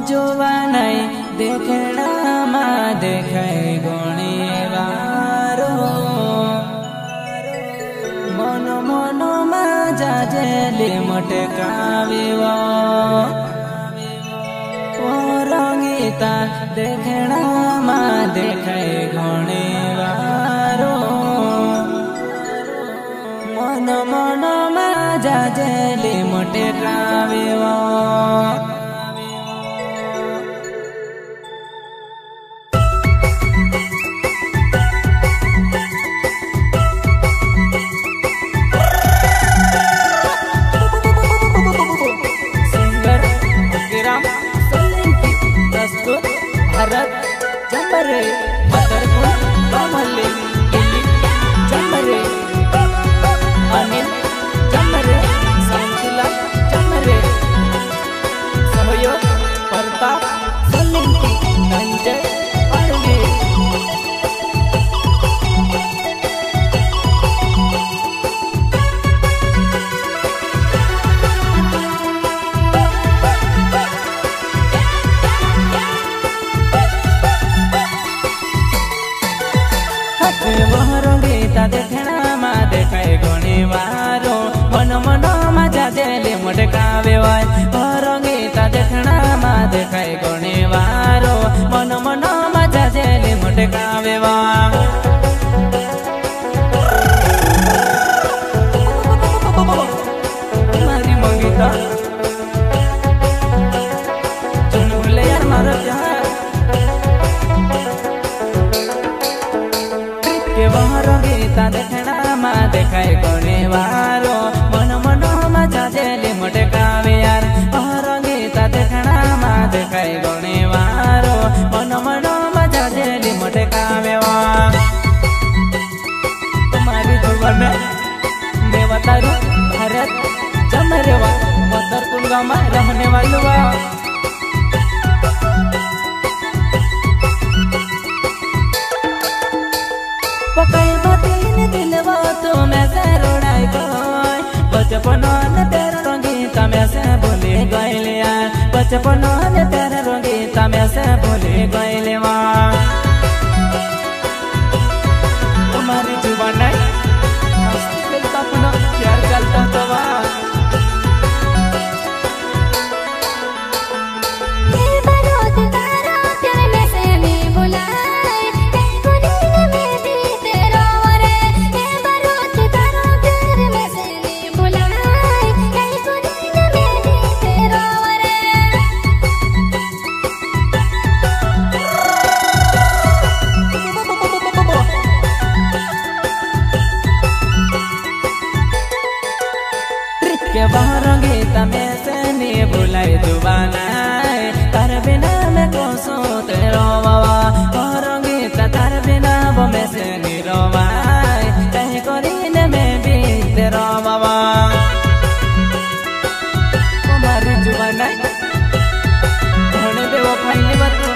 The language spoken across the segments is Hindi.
जोवा नहीं देखना मा देखे गुणीवारो मन मन मा जाजेली मटकाविवो रंगीता देखना मा देखे गुणीवारो मन मन मा जाजेली मटकाविवो भरत जमरे मदरपुर कमले दिल्ली जमरे अनिल जमरे संतला जमरे सहयोग प्रताप सोलंकी संजय पांडे देखना मा देखे गुणीवारो मन मन मा जाजेली मटकाविवो रंगीता देखना मा देखे गुणीवारो मन मन मा जाजेली मटकाविवो मारी मंगीता चुन भूले यार मारो प्यार के रंगीता देखना मा देखे गुणीवारो मन मन मा जाजेली मटकावे यार रंगीता देखना मा देखे गुणीवारो मन मन मा जाजेली मटकावे तुम्हारी जुबान देवतारू भरत जमरेवा मदरपुर गाँव में रहने वालों पकाई बातीन दिलवा तुम्हें से रोड़ाई गई बचपन ने तेरा रंगीता में से भूली गई यार बचपन ने तेरा रंगीता में से भूली गई तुम्हारी जुबान अपना प्यार चलता तो के बाहर रंगीता में से नहीं भुलाई जुबाना तार बिना मैं को सोते रोवा रंगीता तार बिना वो मैं से नहीं रोवा कहीं कोरीने में भी तेरा बाबा हमारी जुबाना धोने पे वो फाइल बतो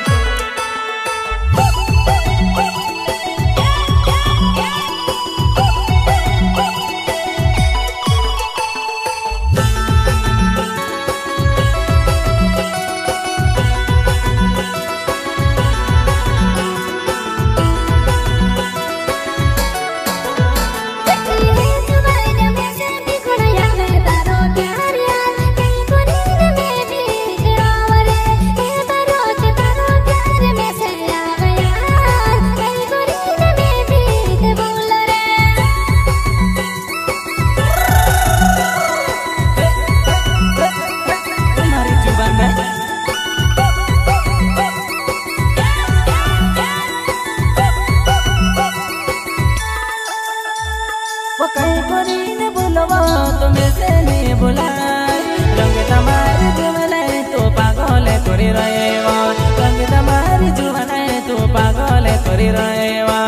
कहीं कोरीने बुलवा तुम्हें से नहीं बुलाए रंग तुम्हारी जुबाने तो पागल करी रहेवा रंग तुम्हारी जुबाने तो पागल करी रहेवा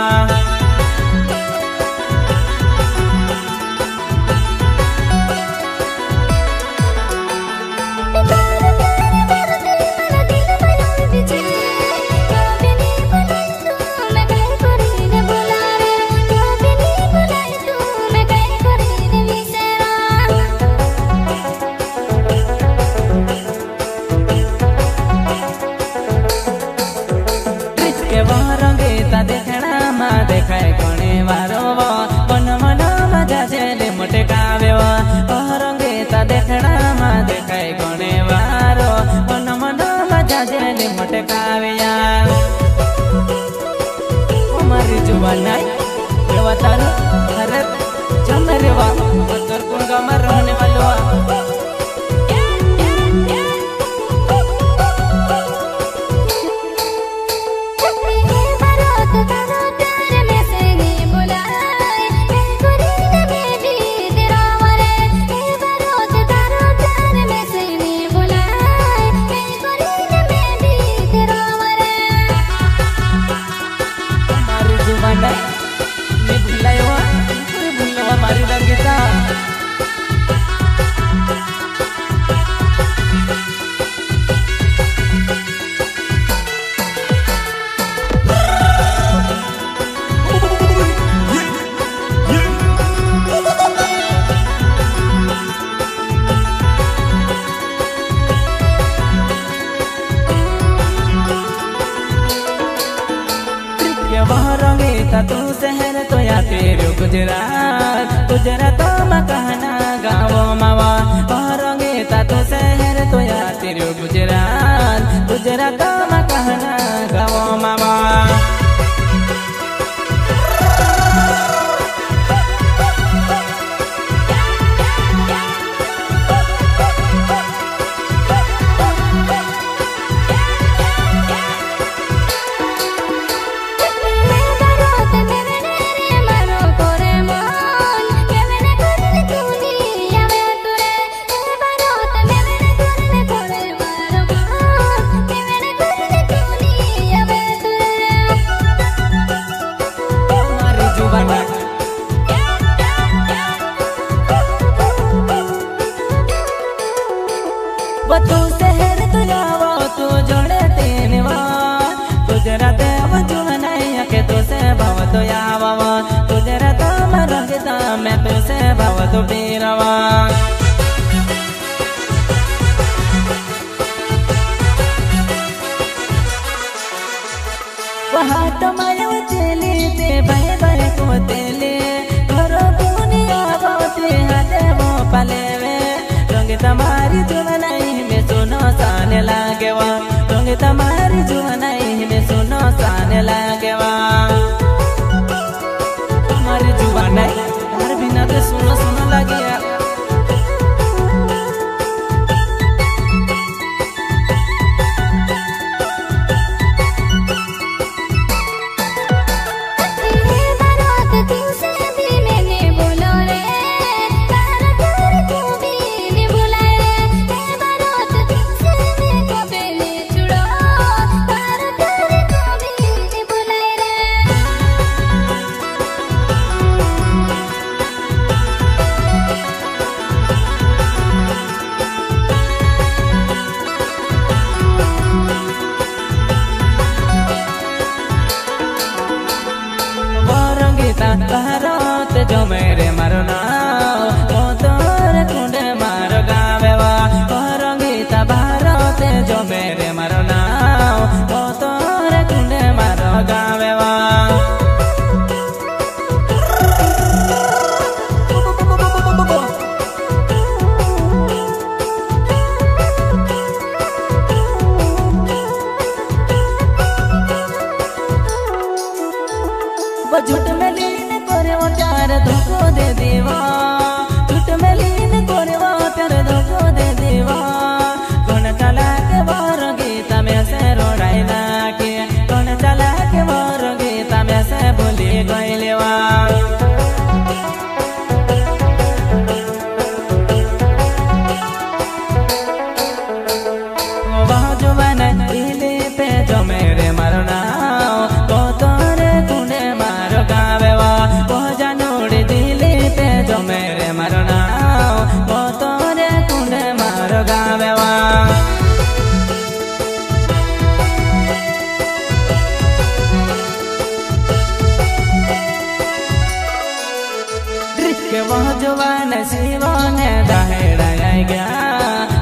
तू शहर तो या तेरे गुजरात गुजरात में कहना गाँव मावा करोगे तू शहर तो या तेरे गुजरात गुजरात में कहना गाँव मावा तू शहर तो जाओ तू जोड़े तीन गुजरात वजू नहीं के तू से भाव तो यावा गुजरात में रखता मैं तू से भाव तो पीरवा वहाँ तो माया चली ते भाई भाई को तेले घरों दुनिया बोते हाथे वो पले वे रंग तुम्हारी जुवनाई में सुनो साने लागे वा रंग तुम्हारी जुवनाई में सुनो साने लागे वा तुम्हारी जुवनाई हर बिना तो सुनो सुनो लागे भारत जो मेरे मरना वो तोर कुंड मार गावे वा गीता भारत जो मेरे मरना वो तोर कुंड मार गावे वा वो झूठ में लीन करे वो प्यार धोखो दे देवा झूठ में लीन करे वो प्यार धोखो दे देवा कौन चला के बार गीता में से रोड़ाई ना के कौन चला के बार गीता में से भूली गई लेवा वह जो बना दिले पे जो मेरे मरना वो तोरे कुंडे गावे वा वो जानोड़े दिले पे जो मेरे मरना वो तोरे कुंडे मार गावे वा के वो जवान शिवने दहेड़ा गया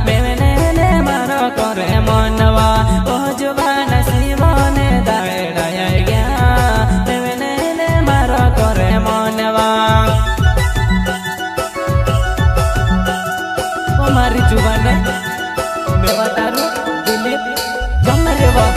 बेवने ने मारो करे मनवा वो जवान शिवने दहेड़ा गया बेवने ने मारो करे मनवा वो मारी जुबान मेवा तारू दिलीप जमरे वो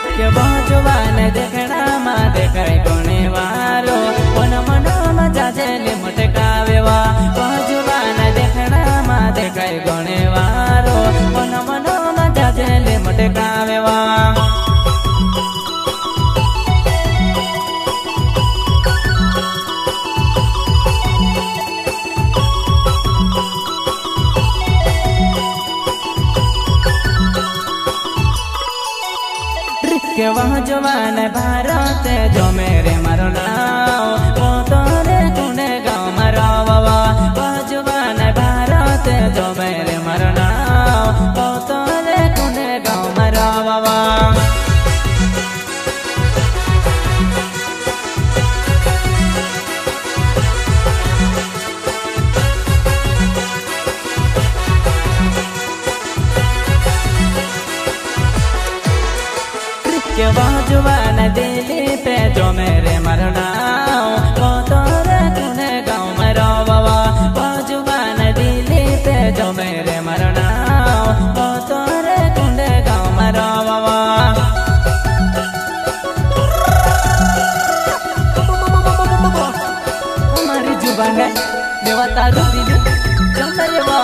के बाजुवान देखना मा देखाय कोणे वारो मन मनो जाजेले मटकावेवा बाजुवान देखना मा देखाय कोणे वारो मन मनो जाजेले मटकावेवा के वहाँ जवान भारत जो मेरे मरनाओ वो तोरे कुने गाँव मरावा वह जवान भारत जो मेरे मरनाओ वो तोरे कुने गाँव मरावा के बाजुवान दिल्ली पे जो मेरे मरनाओ वो तोरे कुने गाँव मरावा बाजुवान दिल्ली पे जो मेरे मरनाओ वो तोरे कुने गाँव मरावा हमारी जुबान है देवता रूपी चंद्रवा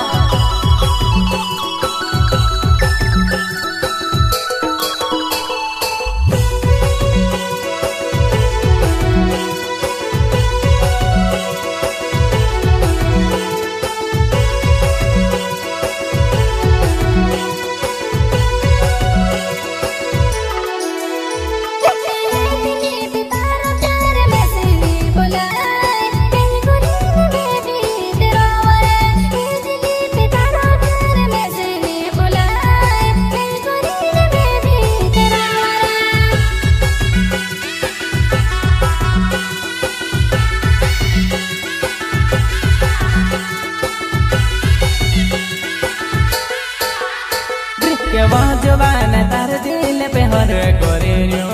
के बाजुवान तार दिल पे हर गोरियो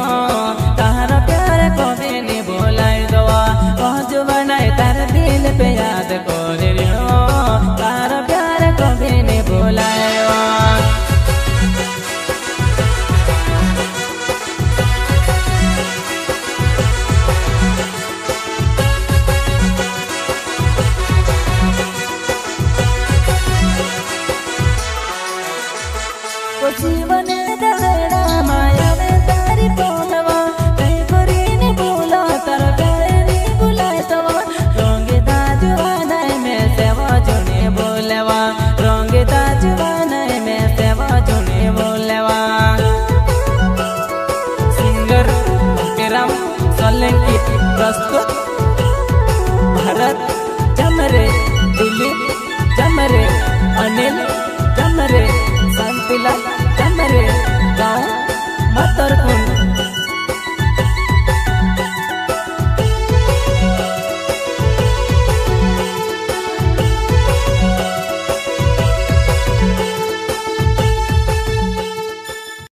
तार प्यार को भी नहीं भुलाई दवा बाजुवान तार दिल पे याद गोरियो तार प्यार को भी नहीं भुलाई जीवन दहरा माया में तारी पोलवा कहीं कोरी नहीं बोला तर प्यारे नहीं बुलाए तवा रोंगे ताजुवान में सेवा जुने बोलेवा रोंगे ताजुवान में सेवा जुने बोलेवा सिंगर राम सोलंकी प्रस्तुत